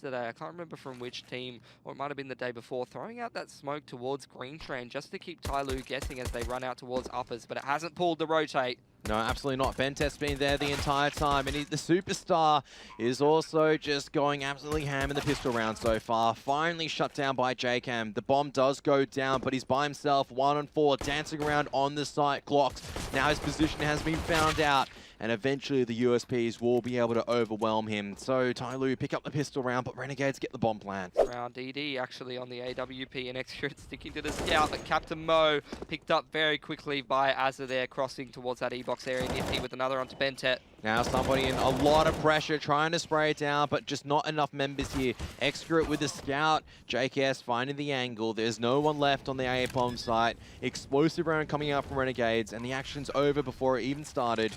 yesterday, I can't remember from which team, or it might have been the day before, throwing out that smoke towards Green Train just to keep Tyloo guessing as they run out towards uppers, but it hasn't pulled the rotate. No, absolutely not. Bentet's been there the entire time, and the superstar is also just going absolutely ham in the pistol round so far. Finally shut down by JCam. The bomb does go down, but he's by himself, 1 on 4, dancing around on the site. Glocks, now his position has been found out, and eventually the USPs will be able to overwhelm him. So Tyloo pick up the pistol round, but Renegades get the bomb plant. Round DD actually on the AWP, and Execute sticking to the scout, but Captain Mo picked up very quickly by Azza there, crossing towards that E-box area. Nifty with another onto Bentet. Now somebody in a lot of pressure, trying to spray it down, but just not enough members here. Execute with the scout. JKS finding the angle. There's no one left on the A bomb site. Explosive round coming out from Renegades, and the action's over before it even started.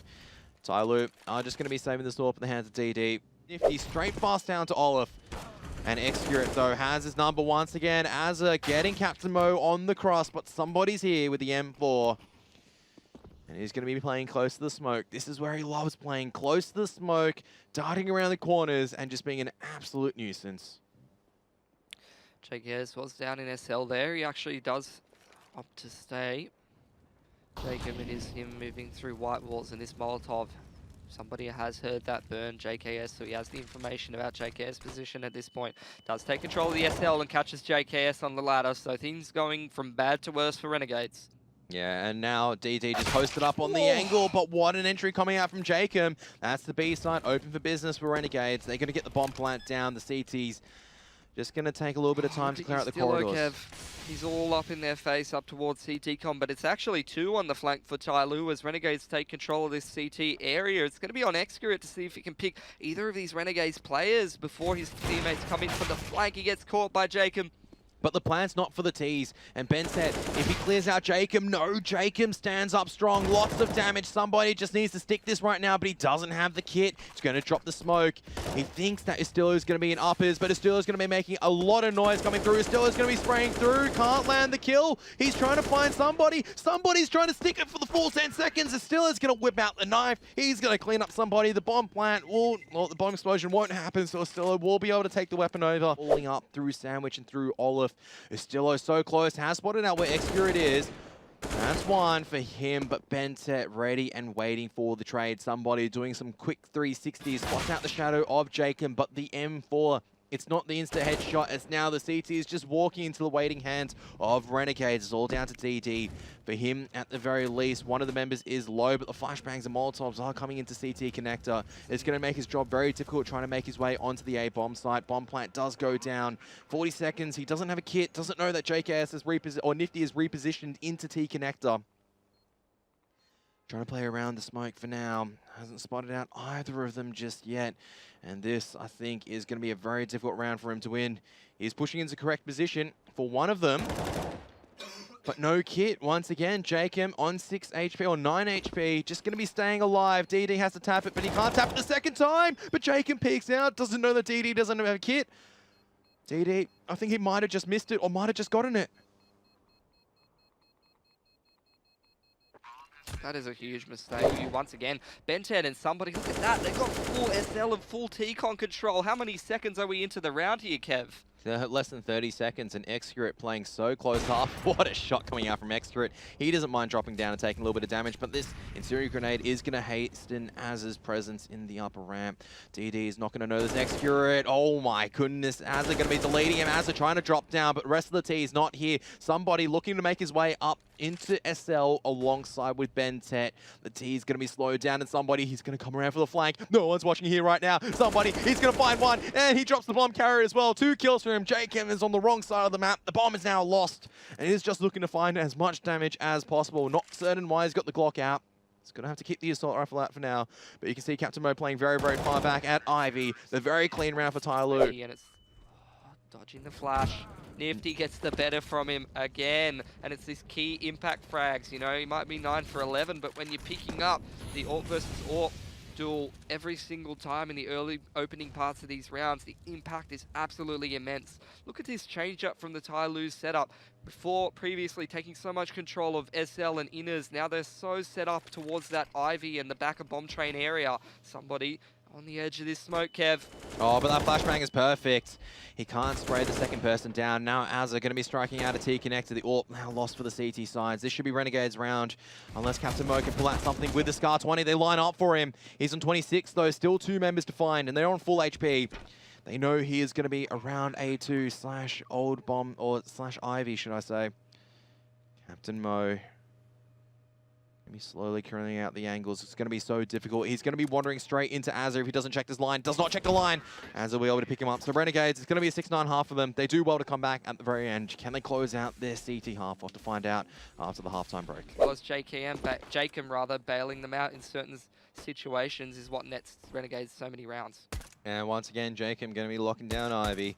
Tyloo are just going to be saving this AWP in the hands of DD. Nifty straight fast down to Olaf. And Execute, though, has his number once again. Azza getting Captain Mo on the cross, but somebody's here with the M4. And he's going to be playing close to the smoke. This is where he loves playing, close to the smoke, darting around the corners, and just being an absolute nuisance. JKS was down in SL there. He actually does opt to stay. Jacob, it is him moving through white walls in this Molotov. Somebody has heard that burn JKS, so he has the information about JKS' position at this point. Does take control of the SL and catches JKS on the ladder, so things going from bad to worse for Renegades. Yeah, and now DD just posted up on the angle, but what an entry coming out from Jacob. That's the B side, open for business for Renegades. They're going to get the bomb plant down, the CTs. Just going to take a little bit of time to clear out the corridors. Kev. He's all up in their face, up towards CT-com, but it's actually 2 on the flank for Tyloo as Renegades take control of this CT area. It's going to be on Execute to see if he can pick either of these Renegades players before his teammates come in from the flank. He gets caught by Jacob. But the plan's not for the T's. And Bentet, if he clears out Jacob, no, Jacob stands up strong. Lots of damage. Somebody just needs to stick this right now, but he doesn't have the kit. He's going to drop the smoke. He thinks that Estillo's going to be in uppers, but Estillo's going to be making a lot of noise coming through. Estillo's going to be spraying through. Can't land the kill. He's trying to find somebody. Somebody's trying to stick it for the full 10 seconds. Estillo's going to whip out the knife. He's going to clean up somebody. The bomb plant will, well, the bomb explosion won't happen, so Estillo will be able to take the weapon over. Pulling up through Sandwich and through Olaf. Estillo so close, has spotted out where Execute is. That's one for him, but Bentet ready and waiting for the trade. Somebody doing some quick 360s, spots out the shadow of Jacob, but the M4, it's not the insta headshot, it's now the CTs just walking into the waiting hands of Renegades. It's all down to DD. For him, at the very least, one of the members is low, but the flashbangs and Molotovs are coming into CT connector. It's going to make his job very difficult trying to make his way onto the A-bomb site. Bomb plant does go down. 40 seconds, he doesn't have a kit, doesn't know that JKS is or Nifty is repositioned into T connector. Trying to play around the smoke for now. Hasn't spotted out either of them just yet. And this, I think, is going to be a very difficult round for him to win. He's pushing into correct position for one of them. But no kit. Once again, Jacob on 6 HP or 9 HP. Just going to be staying alive. DD has to tap it, but he can't tap it the second time. But Jacob peeks out. Doesn't know that DD doesn't have a kit. DD, I think he might have just missed it or might have just gotten it. That is a huge mistake. Once again, Bentet and somebody, look at that. They've got full SL and full T-Con control. How many seconds are we into the round here, Kev? Less than 30 seconds, and Execute playing so close half. What a shot coming out from Execute. He doesn't mind dropping down and taking a little bit of damage, but this incendiary grenade is going to hasten Azza's presence in the upper ramp. DD is not going to know this Execute. Oh my goodness, Azza going to be deleting him. Azza trying to drop down, but the rest of the T is not here. Somebody looking to make his way up into SL alongside with Bentet. The T is going to be slowed down, and somebody, he's going to come around for the flank. No one's watching here right now. Somebody, he's going to find one, and he drops the bomb carrier as well. 2 kills for him. Jacob is on the wrong side of the map. The bomb is now lost, and he's just looking to find as much damage as possible. Not certain why he's got the Glock out. He's going to have to keep the assault rifle out for now, but you can see Captain Mo playing very, very far back at Ivy. The very clean round for Tyloo. And it's dodging the flash. Nifty gets the better from him again, and it's this key impact frags. You know, he might be 9 for 11, but when you're picking up the AWP versus AWP duel every single time in the early opening parts of these rounds, the impact is absolutely immense. Look at this change up from the Tyloo setup. Before, previously taking so much control of SL and inners, now they're so set up towards that Ivy and the back of bomb train area. Somebody On the edge of this smoke, Kev. Oh, but that flashbang is perfect. He can't spray the second person down. Now Azza going to be striking out a T-connector. The AWP now lost for the CT sides. This should be Renegade's round, unless Captain Mo can pull out something with the Scar 20. They line up for him. He's on 26 though, still 2 members to find, and they're on full HP. They know he is going to be around A2 slash old bomb, or slash Ivy, should I say. Captain Mo. Be slowly clearing out the angles. It's going to be so difficult. He's going to be wandering straight into Azza if he doesn't check this line. Does not check the line. Azza will be able to pick him up. So Renegades, it's going to be a 6-9 half for them. They do well to come back at the very end. Can they close out their CT half? We'll have to find out after the halftime break. Well, as Jakem rather, bailing them out in certain situations is what nets Renegades so many rounds. And once again, Jakem going to be locking down Ivy.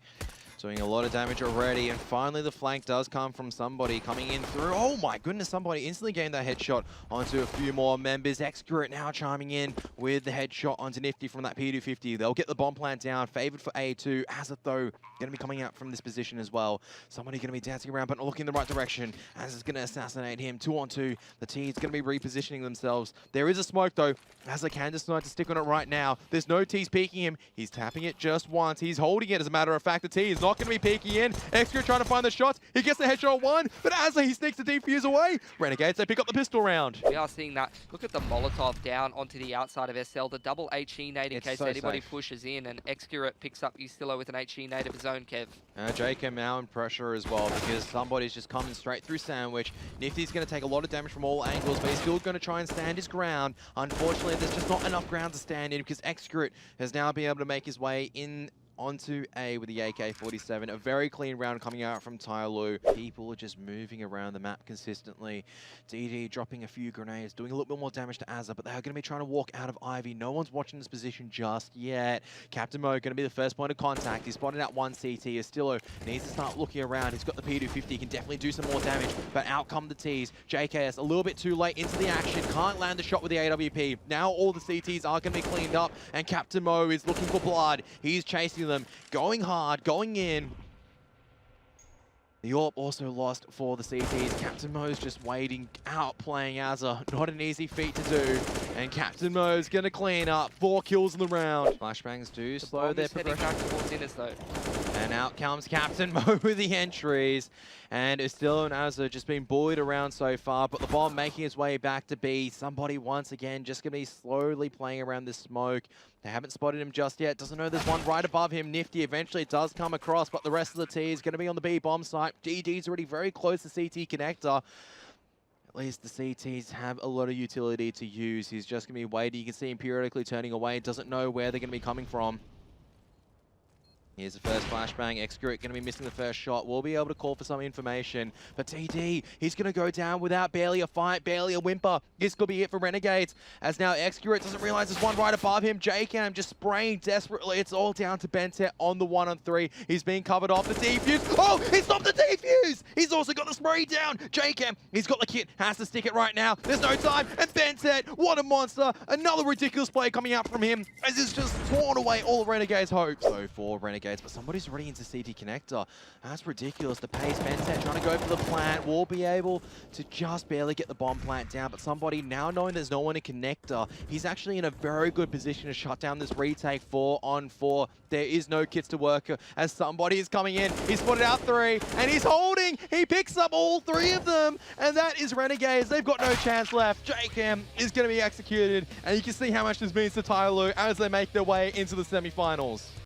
Doing a lot of damage already, and finally the flank does come from somebody coming in through. Oh my goodness, somebody instantly gained that headshot onto a few more members. Excurate now chiming in with the headshot onto Nifty from that P250. They'll get the bomb plant down, favored for A2. Azza though, going to be coming out from this position as well. Somebody going to be dancing around but not looking in the right direction. Azza's going to assassinate him. 2-on-2. The T's going to be repositioning themselves. There is a smoke though. Azza can decide to stick on it right now. There's no T's peeking him. He's tapping it just once. He's holding it as a matter of fact. The T is not going to be peeking in. Excurate trying to find the shots. He gets the headshot one, but Azza, he sneaks the defuse away. Renegades, they pick up the pistol round. We are seeing that. Look at the Molotov down onto the outside of SL. The double HE nade in case anybody pushes in, and Excurate picks up Ustillo with an HE nade of his own, Kev. Jakem now in pressure as well because somebody's just coming straight through Sandwich. Nifty's going to take a lot of damage from all angles, but he's still going to try and stand his ground. Unfortunately, there's just not enough ground to stand in because Excurate has now been able to make his way in onto A with the AK-47. A very clean round coming out from Tyloo. People are just moving around the map consistently. DD dropping a few grenades, doing a little bit more damage to Azza, but they're going to be trying to walk out of Ivy. No one's watching this position just yet. Captain Mo going to be the first point of contact. He's spotted out one CT. Ustillo needs to start looking around. He's got the P250. He can definitely do some more damage, but out come the Ts. JKS a little bit too late into the action. Can't land the shot with the AWP. Now all the CTs are going to be cleaned up, and Captain Mo is looking for blood. He's chasing them, going hard, going in. The AWP also lost for the CTs. Captain Mo's just waiting out, playing Azza. Not an easy feat to do. And Captain Mo's going to clean up. 4 kills in the round. Flashbangs do slow their progression. Back towards Innes, though. And out comes Captain Mo with the entries. And Ustillo and Azza just been bullied around so far, but the bomb making its way back to B. Somebody once again just going to be slowly playing around this smoke. They haven't spotted him just yet. Doesn't know there's one right above him. Nifty eventually does come across, but the rest of the T is going to be on the B bomb site. DD's already very close to CT connector. At least the CTs have a lot of utility to use. He's just going to be waiting. You can see him periodically turning away. Doesn't know where they're going to be coming from. Here's the first flashbang. Excurate going to be missing the first shot. We'll be able to call for some information. But TD, he's going to go down without barely a fight, barely a whimper. This could be it for Renegades. As now Excurate doesn't realize there's one right above him. Jcam just spraying desperately. It's all down to Bentet on the 1-on-3. He's being covered off. The defuse. Oh, he stopped the defuse. He's also got the spray down. Jcam, he's got the kit. Has to stick it right now. There's no time. And Bentet, what a monster. Another ridiculous play coming out from him as it's just torn away all Renegades' hopes. So for Renegades, but somebody's already into CT connector. That's ridiculous. The pace, Bentet trying to go for the plant. Will be able to just barely get the bomb plant down, but somebody now knowing there's no one in connector, he's actually in a very good position to shut down this retake 4-on-4. There is no kits to work as somebody is coming in. He's spotted out 3 and he's holding. He picks up all 3 of them, and that is Renegades. They've got no chance left. Jcam is going to be executed, and you can see how much this means to Tyloo as they make their way into the semifinals.